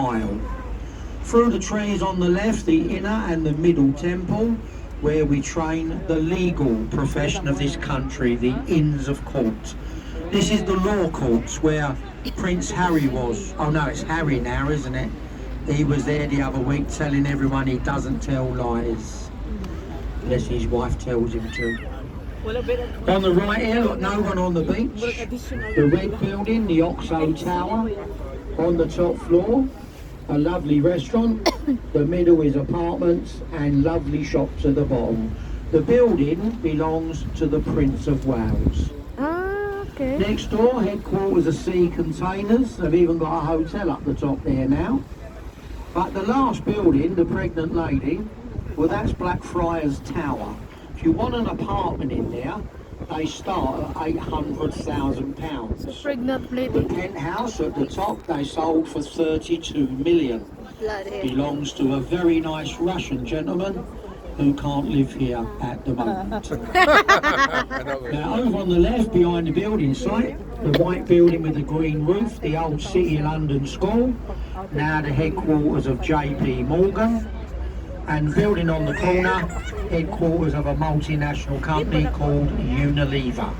mile. Through the trees on the left, the inner and the middle temple, where we train the legal profession of this country, the Inns of Court. This is the law courts where Prince Harry was. Oh no, it's Harry now, isn't it? He was there the other week telling everyone he doesn't tell lies, unless his wife tells him to. On the right here, look, no one on the beach. The red building, the Oxo Tower. On the top floor, a lovely restaurant. The middle is apartments and lovely shops at the bottom. The building belongs to the Prince of Wales. Okay. Next door, headquarters of Sea Containers. They've even got a hotel up the top there now. But the last building, the pregnant lady, well, that's Blackfriars Tower. If you want an apartment in there, they start at £800,000. Pregnant lady. The penthouse at the top, they sold for 32 million. Belongs to a very nice Russian gentleman who can't live here at the moment. Now, over on the left, behind the building site, the white building with the green roof, the old City London School, now the headquarters of JP Morgan, and building on the corner, headquarters of a multinational company called Unilever.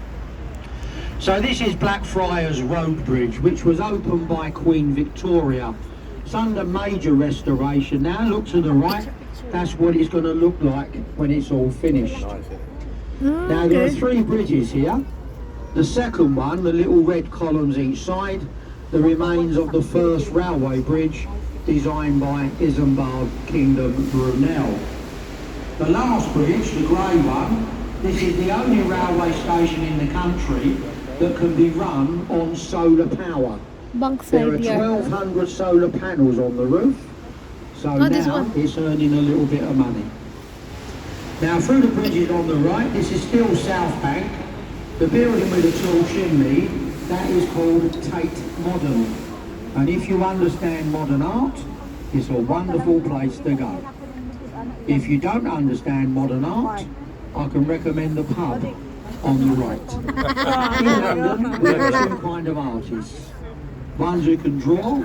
So this is Blackfriars Road Bridge, which was opened by Queen Victoria. It's under major restoration now. Look to the right, that's what it's going to look like when it's all finished. Now there are 3 bridges here. The second one, the little red columns each side, the remains of the first railway bridge designed by Isambard Kingdom Brunel. The last bridge, the grey one, this is the only railway station in the country that can be run on solar power. There are 1,200 solar panels on the roof, so now it's earning a little bit of money. Now through the bridges on the right, this is still South Bank. The building with a tall chimney, that is called Tate Modern. And if you understand modern art, it's a wonderful place to go. If you don't understand modern art, I can recommend the pub on the right. In London, we have 2 kinds of artists. Ones who can draw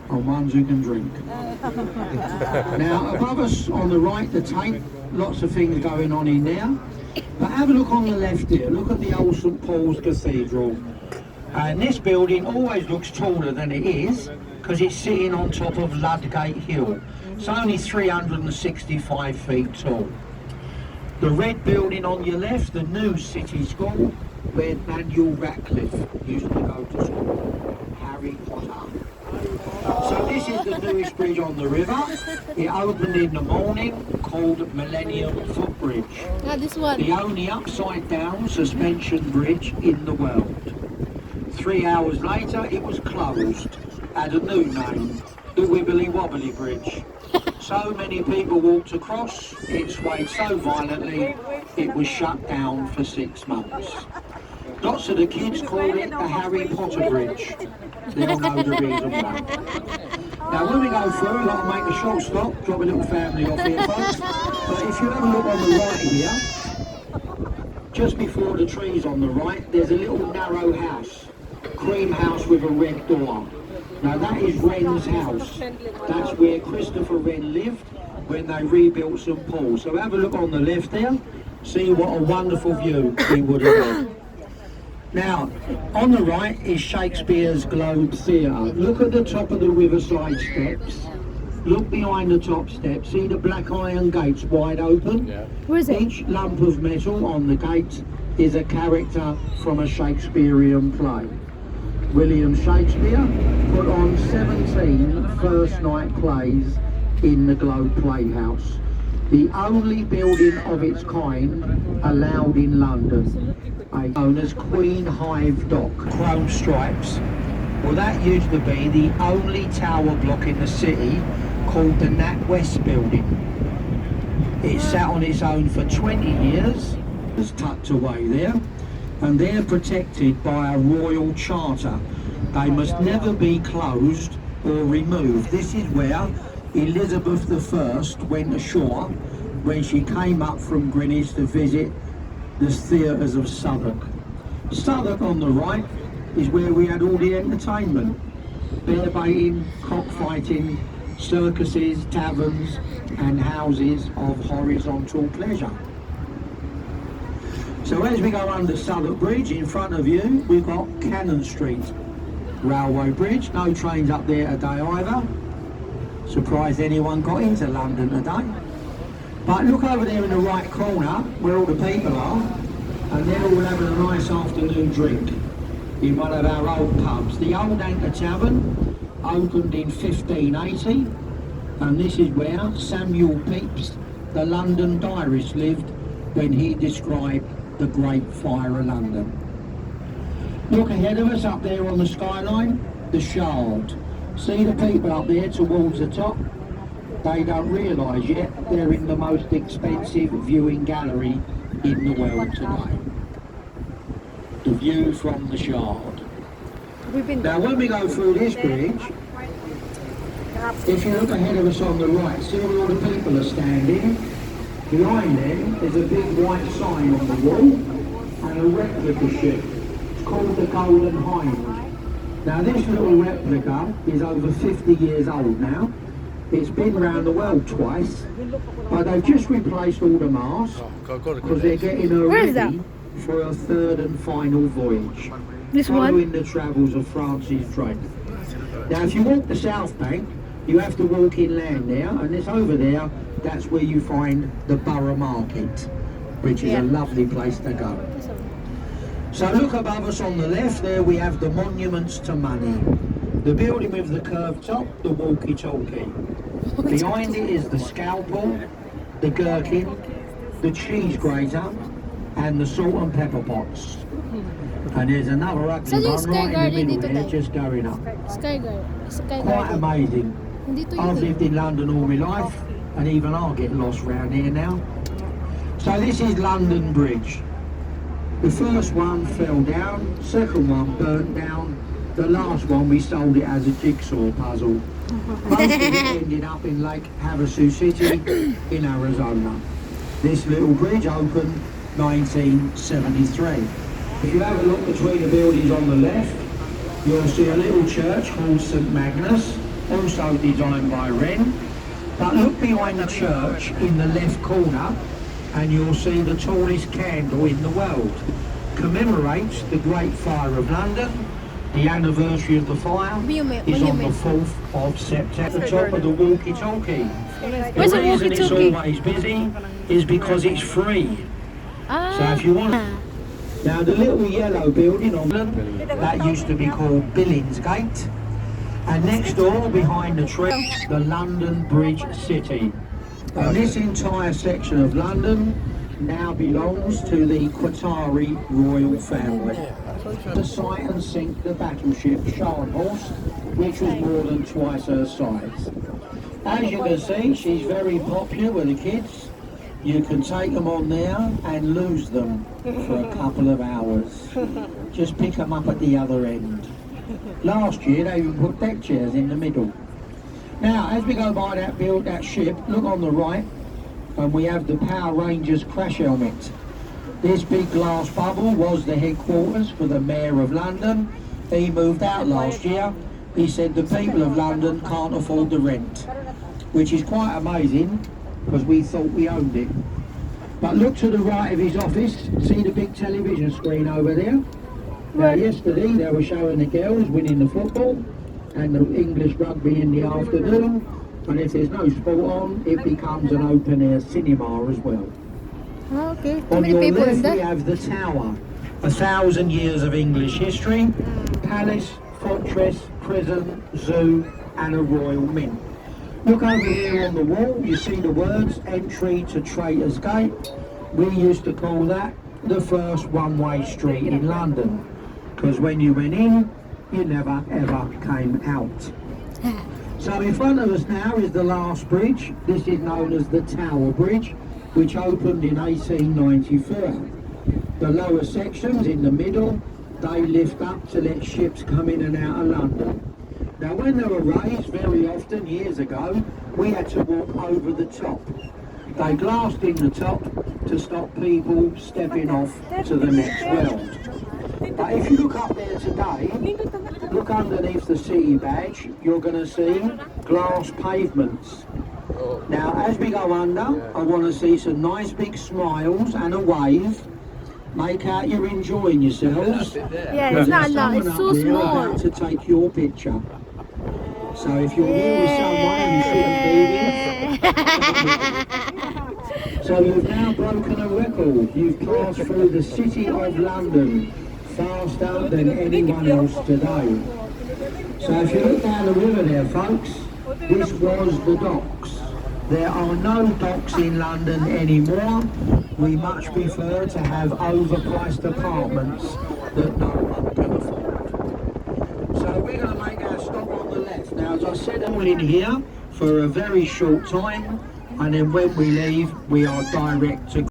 and ones who can drink. Now above us on the right, the Tate, lots of things going on in there. But have a look on the left here, look at the old St Paul's Cathedral. And this building always looks taller than it is because it's sitting on top of Ludgate Hill. It's only 365 feet tall. The red building on your left, the new city school, where Daniel Radcliffe used to go to school. Harry Potter. So this is the newest bridge on the river. It opened in the morning, called Millennium Footbridge. This one. The only upside down suspension bridge in the world. 3 hours later it was closed, had a new name, the Wibbly Wobbly Bridge. So many people walked across, it swayed so violently, it was shut down for 6 months. Lots of the kids called it the Harry Potter Bridge. They'll know the reason why. Now when we go through, we've got to make a short stop, drop a little family off here folks. But if you have a look on the right here, just before the trees on the right, there's a little narrow house. Cream house with a red door. Now that is Wren's house. That's where Christopher Wren lived when they rebuilt St Paul. So have a look on the left there, see what a wonderful view he would have had. Now, on the right is Shakespeare's Globe Theatre. Look at the top of the riverside steps. Look behind the top steps. See the black iron gates wide open? Yeah. Where is it? Each lump of metal on the gate is a character from a Shakespearean play. William Shakespeare put on 17 first night plays in the Globe Playhouse, the only building of its kind allowed in London, known as Queen Hive Dock. Chrome stripes. Well, that used to be the only tower block in the city called the NatWest building. It sat on its own for 20 years, was tucked away there, and they're protected by a royal charter. They must never be closed or removed. This is where Elizabeth I went ashore when she came up from Greenwich to visit the theatres of Southwark. Southwark on the right is where we had all the entertainment. bear baiting, cockfighting, circuses, taverns and houses of horizontal pleasure. So as we go under Southwark Bridge, in front of you we've got Cannon Street railway bridge. No trains up there today either. Surprised anyone got into London today. But look over there in the right corner where all the people are, and they're all having a nice afternoon drink in one of our old pubs. The Old Anchor Tavern opened in 1580, and this is where Samuel Pepys, the London diarist, lived when he described the Great Fire of London. Look ahead of us up there on the skyline, the Shard. See the people up there towards the top? They don't realise yet they're in the most expensive viewing gallery in the world today. The view from the Shard. Now when we go through this bridge, if you look ahead of us on the right, see where all the people are standing? Behind them there's a big white sign on the wall and a replica ship. It's called the Golden Hind. Now this little replica is over 50 years old now. It's been around the world twice, but they've just replaced all the masts because they're getting her ready for a third and final voyage, following the travels of Francis Drake. Now if you walk the South Bank, you have to walk inland there, and it's over there, that's where you find the Borough Market, which is a lovely place to go. So look above us on the left, there we have the Monuments to Money. The building with the curved top, the walkie-talkie. Behind it is the scalpel, the gherkin, the cheese grater, and the salt and pepper pots. And there's another ugly one right in the middle there, just going up. Quite amazing. I've lived in London all my life, and even I get lost round here now. So this is London Bridge. The first one fell down, second one burnt down, the last one we sold it as a jigsaw puzzle. Most of it ended up in Lake Havasu City in Arizona. This little bridge opened 1973. If you have a look between the buildings on the left, you'll see a little church called St Magnus, also designed by Wren. But look behind the church in the left corner and you'll see the tallest candle in the world. Commemorates the Great Fire of London. The anniversary of the fire is on the 4th of September. The top of the walkie-talkie. The reason it's always busy is because it's free. So if you want... Now the little yellow building on London, that used to be called Billingsgate. And next door, behind the tree, the London Bridge City. And this entire section of London now belongs to the Qatari royal family. To sight and sink the battleship Scharnhorst, which was more than twice her size. As you can see, she's very popular with the kids. You can take them on there and lose them for a couple of hours. Just pick them up at the other end. Last year they even put deck chairs in the middle. Now as we go by that ship, look on the right, and we have the Power Rangers crash helmet. This big glass bubble was the headquarters for the Mayor of London. He moved out last year. He said the people of London can't afford the rent, which is quite amazing because we thought we owned it. But look to the right of his office, see the big television screen over there? Now yesterday they were showing the girls winning the football and the English rugby in the afternoon, and if there's no sport on, it becomes an open air cinema as well. Okay. On your left we have the Tower, 1,000 years of English history, palace, fortress, prison, zoo and a royal mint. Look over here on the wall, you see the words entry to Traitors Gate. We used to call that the first one-way street in London, because when you went in, you never ever came out. So in front of us now is the last bridge. This is known as the Tower Bridge, which opened in 1894. The lower sections in the middle, they lift up to let ships come in and out of London. Now when they were raised, very often years ago, we had to walk over the top. They glassed in the top to stop people stepping off to the next world. But if you look up there today, look underneath the city badge, you're going to see glass pavements. Now, as we go under, I want to see some nice big smiles and a wave. Make out you're enjoying yourselves. Yeah, it's not allowed. It's so small. About to take your picture. So if you're here with someone and you shouldn't be here, so you've now broken a record. You've passed through the city of London faster than anyone else today. So if you look down the river there, folks, this was the docks. There are no docks in London anymore. We much prefer to have overpriced apartments that no one can afford. So we're going to make our stop on the left. Now, as I said, I'm in here for a very short time, and then when we leave, we are direct to